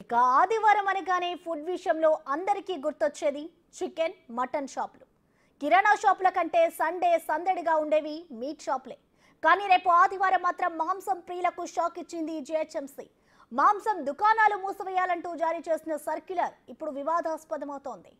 ఇక ఆదివారం అనగానే ఫుడ్ విషయంలో అందరికీ గుర్తొచ్చేది చికెన్, మటన్ షాపులు. కిరాణా షాపుల కంటే సండే సందడిగా ఉండేవి మీట్ షాపులే. కానీ రేపు ఆదివారం మాత్రం మాంసం ప్రియులకు షాక్ ఇచ్చింది జిహెచ్ఎంసీ. మాంసం దుకాణాలు మూసివేయాలంటూ జారీ చేసిన సర్క్యులర్ ఇప్పుడు వివాదాస్పదమవుతోంది.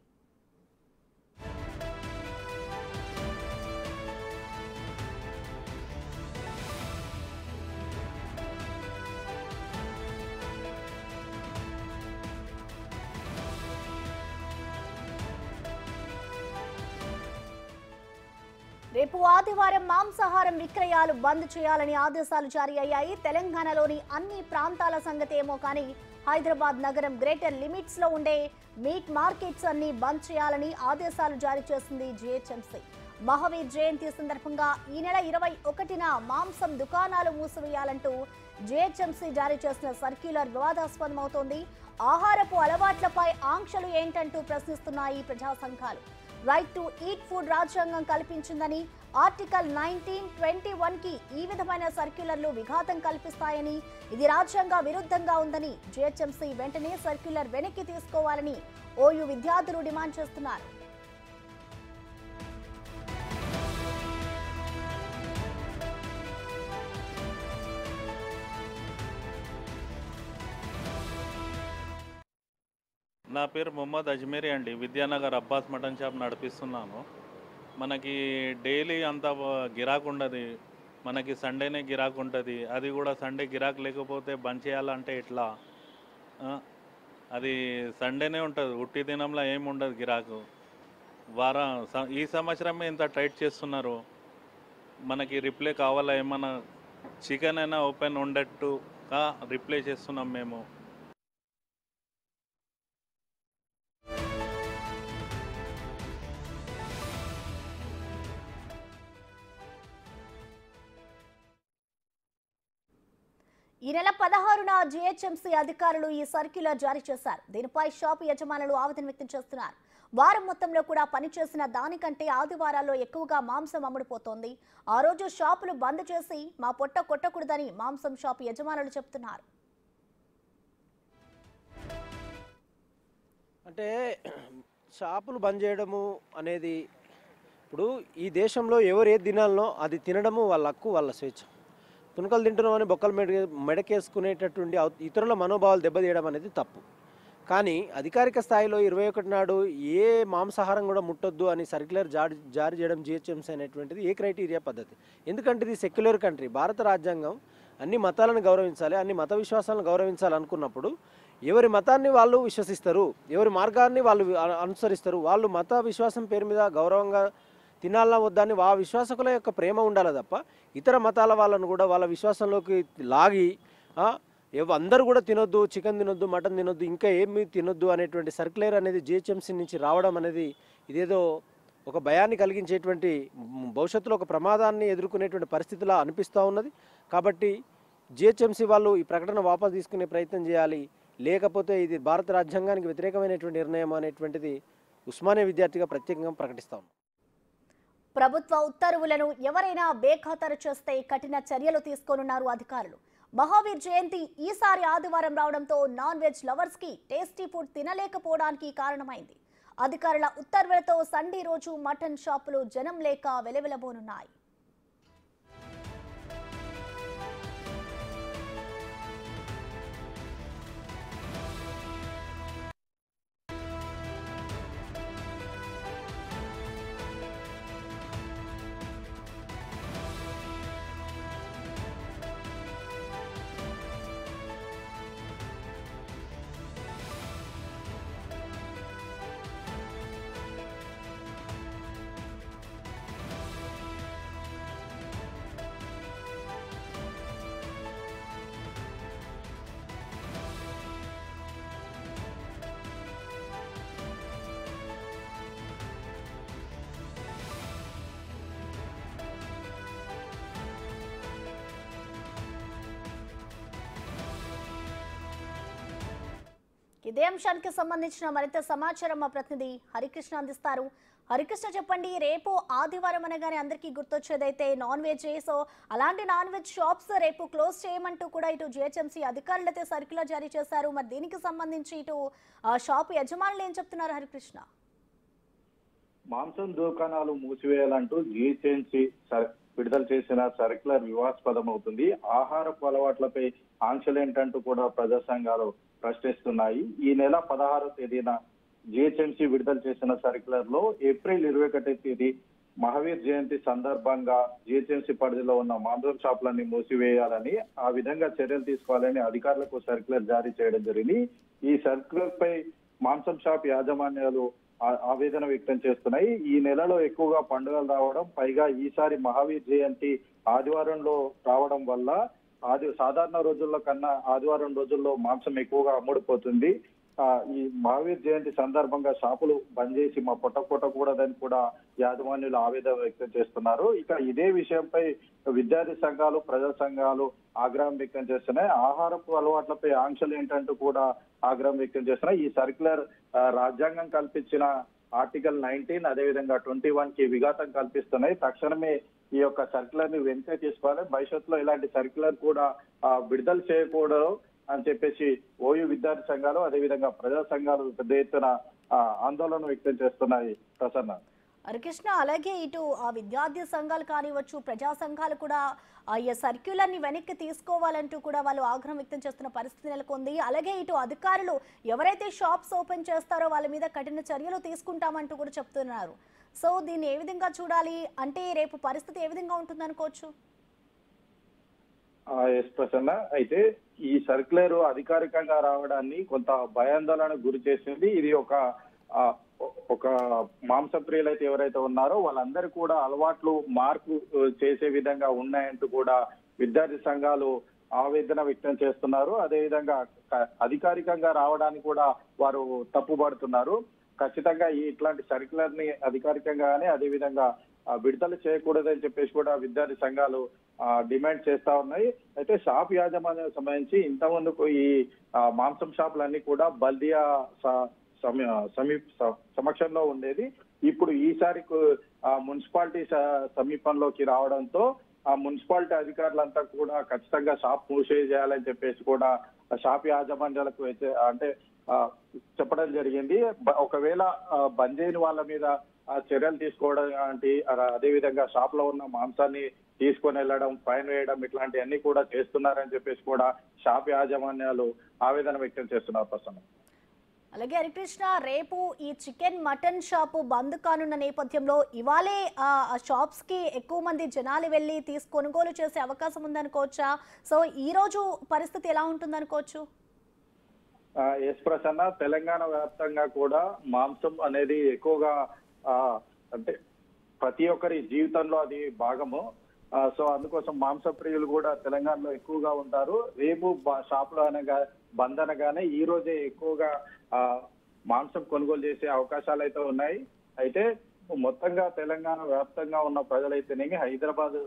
రేపు ఆదివారం మాంసాహారం విక్రయాలు బంద్ చేయాలని ఆదేశాలు జారీ అయ్యాయి. తెలంగాణలోని అన్ని ప్రాంతాల సంగతి ఏమో కానీ హైదరాబాద్ నగరం గ్రేటర్ లిమిట్స్ లో ఉండే మీట్ మార్కెట్స్ అన్ని బంద్ చేయాలని ఆదేశాలు జారీ చేసింది జిహెచ్ఎంసీ. మహావీర్ జయంతి సందర్భంగా ఈ నెల 21న మాంసం దుకాణాలు మూసివేయాలంటూ జిహెచ్ఎంసీ జారీ చేసిన సర్క్యులర్ వివాదాస్పదమవుతోంది. ఆహారపు అలవాట్లపై ఆంక్షలు ఏంటంటూ ప్రశ్నిస్తున్నాయి ప్రజా సంఘాలు. రైట్ టు ఈట్ ఫుడ్ రాజ్యాంగం కల్పించిందని, ఆర్టికల్ 1921కి ఈ విధమైన సర్క్యులర్లు విఘాతం కల్పిస్తాయని, ఇది రాజ్యాంగ విరుద్ధంగా ఉందని జిహెచ్ఎంసీ వెంటనే సర్క్యులర్ వెనక్కి తీసుకోవాలని ఓయూ విద్యార్థులు డిమాండ్ చేస్తున్నారు. నా పేరు మొహమ్మద్ అజ్మీరీ అండి. విద్యానగర్ అబ్బాస్ మటన్ షాప్ నడిపిస్తున్నాను. మనకి డైలీ అంత గిరాకు ఉండదు, మనకి సండేనే గిరాకు ఉంటుంది. అది కూడా సండే గిరాకు లేకపోతే బంద్ చేయాలంటే ఎట్లా? అది సండేనే ఉంటుంది, ఉట్టి దినంలో ఏమి ఉండదు గిరాకు. ఈ సంవత్సరమే ఇంత టైట్ చేస్తున్నారు. మనకి రిప్లై కావాలా? ఏమన్నా చికెన్ అయినా ఓపెన్ ఉండట్టుగా రిప్లై చేస్తున్నాం మేము. ఈ నెల 16న జిహెచ్ఎంసీ అధికారులు ఈ సర్క్యులర్ జారీ చేశారు. దీనిపై షాపు యజమానులు ఆవేదన వ్యక్తం చేస్తున్నారు. వారం మొత్తంలో కూడా పనిచేసిన దానికంటే ఆదివారాల్లో ఎక్కువగా మాంసం అమ్ముడుపోతోంది. ఆ రోజు షాపులు బంద్ చేసి మా పొట్ట కొట్టకూడదని మాంసం షాపు యజమానులు చెప్తున్నారు. అంటే షాపులు బంద్ చేయడము అనేది, ఇప్పుడు ఈ దేశంలో ఎవరు ఏది తినాలనో అది తినడము వాళ్ళ హక్కు, వాళ్ళ స్వేచ్ఛ. తునకలు తింటున్నామని బొక్కలు మెడకేసుకునేటటువంటి ఇతరుల మనోభావాలు దెబ్బతీయడం అనేది తప్పు. కానీ అధికారిక స్థాయిలో 21 నాడు ఏ మాంసాహారం కూడా ముట్టొద్దు అని సర్క్యులర్ జారీ చేయడం జిహెచ్ఎంసీ అనేటువంటిది ఏ క్రైటీరియా పద్ధతి? ఎందుకంటే ఇది సెక్యులర్ కంట్రీ. భారత రాజ్యాంగం అన్ని మతాలను గౌరవించాలి, అన్ని మత విశ్వాసాలను గౌరవించాలనుకున్నప్పుడు ఎవరి మతాన్ని వాళ్ళు విశ్వసిస్తారు, ఎవరి మార్గాన్ని వాళ్ళు అనుసరిస్తారు. వాళ్ళు మత విశ్వాసం పేరు మీద గౌరవంగా తినాలన్నా వద్దని ఆ విశ్వాసకుల యొక్క ప్రేమ ఉండాలి తప్ప ఇతర మతాల వాళ్ళను కూడా వాళ్ళ విశ్వాసంలోకి లాగి అందరూ కూడా తినొద్దు, చికెన్ తినొద్దు, మటన్ తినొద్దు, ఇంకా ఏమి తినొద్దు అనేటువంటి సర్క్యులర్ అనేది జిహెచ్ఎంసీ నుంచి రావడం అనేది ఇదేదో ఒక భయాన్ని కలిగించేటువంటి, భవిష్యత్తులో ఒక ప్రమాదాన్ని ఎదుర్కొనేటువంటి పరిస్థితిలా అనిపిస్తూ ఉన్నది. కాబట్టి జిహెచ్ఎంసీ వాళ్ళు ఈ ప్రకటన వాపసు తీసుకునే ప్రయత్నం చేయాలి. లేకపోతే ఇది భారత రాజ్యాంగానికి వ్యతిరేకమైనటువంటి నిర్ణయం అనేటువంటిది ఉస్మానియా విద్యార్థిగా ప్రత్యేకంగా ప్రకటిస్తాం. ప్రభుత్వ ఉత్తర్వులను ఎవరైనా బేఖాతరు చేస్తే కఠిన చర్యలు తీసుకోనున్నారు అధికారులు. మహావీర్ జయంతి ఈసారి ఆదివారం రావడంతో నాన్ వెజ్ లవర్స్ కి టేస్టీ ఫుడ్ తినలేకపోవడానికి కారణమైంది. అధికారుల ఉత్తర్వులతో సండే రోజు మటన్ షాపులు జనం లేక వెలవెలబోనున్నాయి. ఇదే అంశానికి సంబంధించిన మరింత సమాచారం మా ప్రతినిధి హరికృష్ణ అందిస్తారు. హరికృష్ణ చెప్పండి, రేపు ఆదివారం అనగానే అందరికీ గుర్తొచ్చేదైతే నాన్ వెజ్. సో అలాంటి నాన్ వెజ్ షాప్స్ రేపు క్లోజ్ చేయమంటూ కూడా ఇటు జిహెచ్ఎంసీ అధికారులు అయితే సర్క్యులర్ జారీ చేశారు. మరి దీనికి సంబంధించి ఇటు షాపు యజమానులు ఏం చెప్తున్నారు హరికృష్ణ? మాంసం దుకాణాలు మూసివేయాలంటూ జిహెచ్ఎంసీ విడుదల చేసిన సర్క్యులర్ వివాదాస్పదం అవుతుంది. ఆహారపు అలవాట్లపై ఆంక్షలేంటంటూ కూడా ప్రజా సంఘాలు ప్రశ్నిస్తున్నాయి. ఈ నెల 16వ తేదీన జిహెచ్ఎంసీ విడుదల చేసిన సర్క్యులర్ లో ఏప్రిల్ 21వ తేదీ మహావీర్ జయంతి సందర్భంగా జిహెచ్ఎంసీ పరిధిలో ఉన్న మాంసం షాపులన్నీ మూసివేయాలని, ఆ విధంగా చర్యలు తీసుకోవాలని అధికారులకు సర్క్యులర్ జారీ చేయడం జరిగింది. ఈ సర్క్యులర్ పై మాంసం షాప్ యాజమాన్యాలు ఆవేదన వ్యక్తం చేస్తున్నాయి. ఈ నెలలో ఎక్కువగా పండుగలు రావడం, పైగా ఈసారి మహావీర్ జయంతి ఆదివారంలో రావడం వల్ల సాధారణ రోజుల్లో కన్నా ఆదివారం రోజుల్లో మాంసం ఎక్కువగా అమ్ముడుపోతుంది. ఈ మహావీర్ జయంతి సందర్భంగా షాపులు బంద్ చేసి మా పొట్టకూడదని కూడా యాజమాన్యులు ఆవేదన వ్యక్తం చేస్తున్నారు. ఇక ఇదే విషయంపై విద్యార్థి సంఘాలు, ప్రజా సంఘాలు ఆగ్రహం వ్యక్తం చేస్తున్నాయి. ఆహారపు అలవాట్లపై ఆంక్షలు ఏంటంటూ కూడా ఆగ్రహం వ్యక్తం చేస్తున్నాయి. ఈ సర్క్యులర్ రాజ్యాంగం కల్పించిన ఆర్టికల్ 19 అదేవిధంగా 21 కి విఘాతం కల్పిస్తున్నాయి. తక్షణమే ఈ యొక్క సర్క్యులర్ ని వెనక్కి తీసుకోవాలి, భవిష్యత్తులో ఇలాంటి సర్క్యులర్ కూడా విడుదల చేయకూడదు అని చెప్పేసి ఓయూ విద్యార్థి సంఘాలు అదేవిధంగా ప్రజా సంఘాలు పెద్ద ఎత్తున ఆందోళన వ్యక్తం చేస్తున్నాయి. ప్రసన్న. హరికృష్ణ, అలాగే ఇటు ఆ విద్యార్థి సంఘాలు కానివచ్చు, ప్రజా సంఘాలు కూడా ఈ సర్క్యులర్ ని వెనక్కి తీసుకోవాలంటూ కూడా వాళ్ళు ఆగ్రహం వ్యక్తం చేస్తున్న పరిస్థితి నెలకొంది. అలాగే ఇటు అధికారులు ఎవరైతే షాప్స్ ఓపెన్ చేస్తారో వాళ్ళ మీద కఠిన చర్యలు తీసుకుంటామంటూ కూడా చెప్తున్నారు. సో దీన్ని ఏ విధంగా చూడాలి, అంటే రేపు పరిస్థితి ఏ విధంగా ఉంటుంది అనుకోవచ్చు? ఎస్ ప్రసన్న, అయితే ఈ సర్క్యులర్ అధికారికంగా రావడాన్ని కొంత భయాందోళనకు గురి చేసింది. ఇది ఒక మాంసప్రియులు అయితే ఎవరైతే ఉన్నారో వాళ్ళందరూ కూడా అలవాట్లు మార్పు చేసే విధంగా ఉన్నాయంటూ కూడా విద్యార్థి సంఘాలు ఆవేదన వ్యక్తం చేస్తున్నారు. అదేవిధంగా అధికారికంగా రావడానికి కూడా వారు తప్పుపడుతున్నారు. ఖచ్చితంగా ఇట్లాంటి సర్క్యులర్ ని అధికారికంగానే అదేవిధంగా విడుదల చేయకూడదని చెప్పేసి కూడా విద్యార్థి సంఘాలు డిమాండ్ చేస్తా ఉన్నాయి. అయితే షాప్ యాజమాన్యం సంబంధించి ఇంతకుముందుకు ఈ మాంసం షాపులన్నీ కూడా బల్దియా సమక్షంలో ఉండేది. ఇప్పుడు ఈసారి మున్సిపాలిటీ సమీపంలోకి రావడంతో ఆ మున్సిపాలిటీ అధికారులంతా కూడా ఖచ్చితంగా షాప్ మూసేయాలని చెప్పేసి కూడా షాప్ యాజమాన్యాలకు అంటే చెప్పడం జరిగింది. ఒకవేళ బంద్ చేయని వాళ్ళ మీద చర్యలు తీసుకోవడం అంటే అదేవిధంగా షాప్ లో ఉన్న మాంసాన్ని తీసుకొని వెళ్ళడం, ఫైన్ వేయడం ఇట్లాంటివన్నీ కూడా చేస్తున్నారని చెప్పేసి కూడా షాప్ యాజమాన్యాలు ఆవేదన వ్యక్తం చేస్తున్నారు. ప్రసన్న. అలాగే హరికృష్ణ, రేపు ఈ చికెన్ మటన్ షాపు బంద్ కానున్న నేపథ్యంలో ఇవాళే షాప్స్ కి ఎక్కువ మంది జనాలు వెళ్ళి కొనుగోలు చేసే అవకాశం ఉందనుకోవచ్చా? సో ఈ రోజు పరిస్థితి ఎలా ఉంటుంది అనుకోవచ్చు? ఎస్ ప్రసన్న, తెలంగాణ వ్యాప్తంగా కూడా మాంసం అనేది ఎక్కువగా అంటే ప్రతి ఒక్కరి జీవితంలో అది భాగము. సో అందుకోసం మాంస ప్రియులు కూడా తెలంగాణలో ఎక్కువగా ఉంటారు. రేపు షాపులు అనగా బంద్ అనగానే ఈ రోజే ఎక్కువగా మాంసం కొనుగోలు చేసే అవకాశాలు అయితే ఉన్నాయి. అయితే మొత్తంగా తెలంగాణ వ్యాప్తంగా ఉన్న ప్రజలైతేనేమి, హైదరాబాద్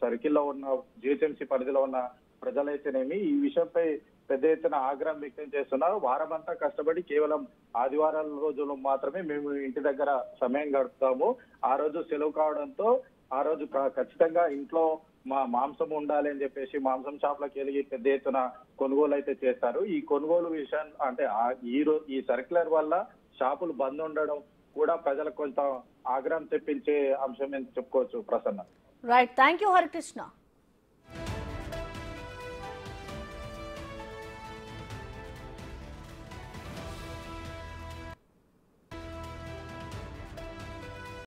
సర్కిల్లో ఉన్న జిహెచ్ఎంసీ పరిధిలో ఉన్న ప్రజలైతేనేమి ఈ విషయంపై పెద్ద ఎత్తున ఆగ్రహం వ్యక్తం చేస్తున్నారు. వారమంతా కష్టపడి కేవలం ఆదివారాల రోజులు మాత్రమే మేము ఇంటి దగ్గర సమయం గడుపుతాము. ఆ రోజు సెలవు కావడంతో ఆ రోజు ఖచ్చితంగా ఇంట్లో మాంసం ఉండాలి అని చెప్పేసి మాంసం షాప్లకు వెళ్ళి పెద్ద ఎత్తున కొనుగోలు అయితే చేస్తారు. ఈ కొనుగోలు విషయం అంటే ఈ సర్క్యులర్ వల్ల షాపులు బంద్ ఉండడం కూడా ప్రజలకు కొంత ఆగ్రహం తెప్పించే అంశం అని చెప్పుకోవచ్చు. Prasanna. Right, thank you Harikrishna.